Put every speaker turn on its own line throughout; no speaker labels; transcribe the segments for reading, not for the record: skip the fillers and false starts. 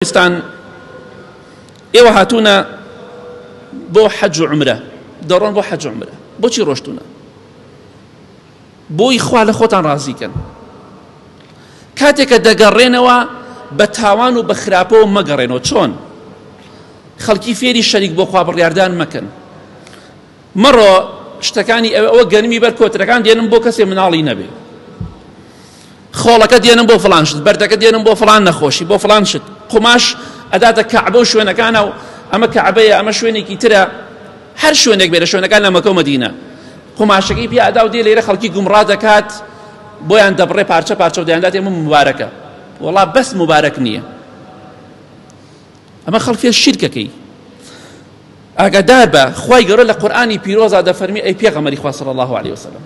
استان ئێوە هاتوونە بۆ حەج و عومرە دەڕۆن بۆ حەج و عومرە بۆچی ڕۆشتونە؟ بۆی خوا لە خۆتان ڕازیکەن. کاتێککە دەگەڕێنەوە بە تاوان و بە خراپەوە مەگەڕێنەوە. چۆن؟ خەڵکی فێری شەریک بۆ خوا بڕیاردان مەکەن. مەڕۆ شتەکانی ئەوە گەرمی بەر کۆترەکان دێنم بۆ کەسێ مناڵی نەبێ، خۆڵەکە دێنم بۆ فڵان شت، بەردەکە دێنم بۆ فڵان نەخۆشی، بۆ فڵان شت. قوماش ئەداتە کەعبە و شوێنەکانە و ئەمە کەعبەیە، ئەمە شوێنێکی ترە، هەر شوێنێک بێ لە شوێنەکان لە مەکە و مەدینە. قوماشەکەی پێ ئەدا و دێ لێرە خەڵکی گومڕا دەکات، بۆیان دەبڕێ پارچە پارچە و دەیاندات ئێمە مبارەکە. وەڵا بەس مبارەک نییە، ئەمە خەڵکی شیرکەکەی. ئاگادار بە، خوای گەورە لە قورئانی پیرۆزا دەفەرمی ئەی پێغەمبەری خوا صلی الله عليه وسلم: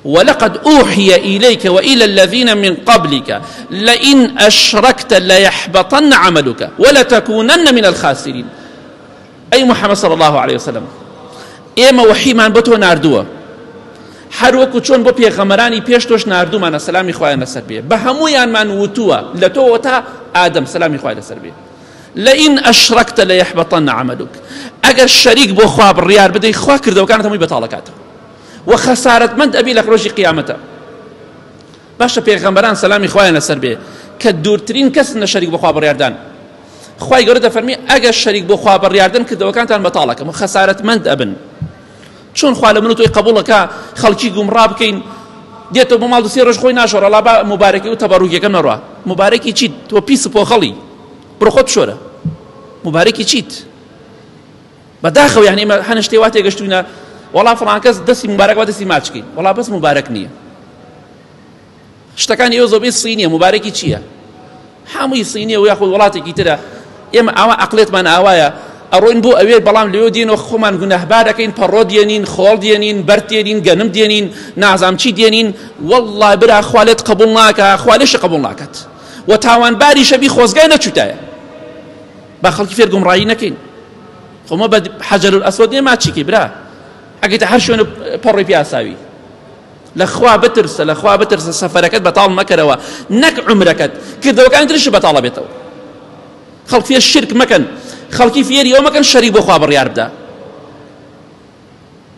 ولقد أوحي إليك وإلى الذين من قبلك لئن أشركت ليحبطن عملك ولتكونن من الخاسرين. أي محمد صلى الله عليه وسلم، إما وحيمان بتو ناردوه هەر وەکو چۆن بۆ پێغەمبەرانی پێش تۆش ناردوومانە سەلامی خوایان لەسەر بێ، بە هەموویانمان وتووە لە تۆ تا ئادەم سەلامی خوای لەسەر بێ: لئن أشركت ليحبطن عملك. ئەگەر شەریک بۆ خوا بڕیار بدەی، خوا کردەوەکانت هەمووی بەتاڵەکاتەوە و خەسارەتمەند ئەبی لە ڕۆژی قیامەتە. باشە پێغەمبەران سەلامی خوایان لەسەر بێ کە دوورترین کەسن لە شەریک بۆ خوا بڕیاردان. خوای گەورە دەفەرمی ئەگەر شەریک بۆ خوا بڕیاردن کردەوەکانتان بەتاڵەکەن و خەسارەتمەند ئەبن. چۆن خوا لە من و تۆی قبوڵەکە خەڵکی گومڕا بکەین، دێتەوە بۆ ماڵ دوسێ ڕۆژ خۆی ناشۆڕە، ئەڵا با مبارەکی و تەبەڕوکیەکە مەڕوا. مبارەکی چیت؟ تۆ پیس پۆخەڵی، بڕۆ خۆت بشۆرە. مبارەکی چیت؟ بەداخەوە یعنی ئێمە هەنە شتێ وا تێگەشتووینە وەڵا فڵان کەس دەستی مبارەک وا دەستی ماچکەین، وەڵا بەس مبارەک نییە. شتەکانی ئێوە زۆربەی سینیە. مبارەکی چییە؟ هەمووی سینیە و یاخود وڵاتێکی ترە. ئێمە ئاوا عەقڵێتمان ئاوایە ئەڕۆین بۆ ئەوێ، بەڵام لەوێ دێنەوە خۆمان گونەهبار دەکەین، پەڕۆ دێنین، خۆڵ دێنین، بەرد دێنین، گەنم دێنین، نازام چی دێنین. وەڵڵای برا خوا لێت قبوڵ ناکە، خوا لێشە قبوڵ ناکات و تاوانباری شەبی خۆزگای نەچوتایە. با خەڵکی فێر گومڕایی نەکەین. خۆمە بە حەجەرول ئەسوەد نێ ماچیکەی برا، ئەگەیتە هەر شوێنە پەڕۆی پیاساوی. لەخوا بترسە، لەخوا بترسە، سەفەرەکەت بەتاڵ مەکەرەوە، نەک عومرەکەت، کردەوەکانی ترش بەتاڵە بێتەوە. خەڵک فێر شرک مەکەن، خەڵکی فێری ئەوە مەکەن شەریک بۆ خوا بڕیار بدە.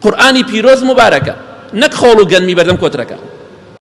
قورئانی پیرۆز مبارەکە، نەک خۆڵ و گەنمی بەردەم کۆترەکە.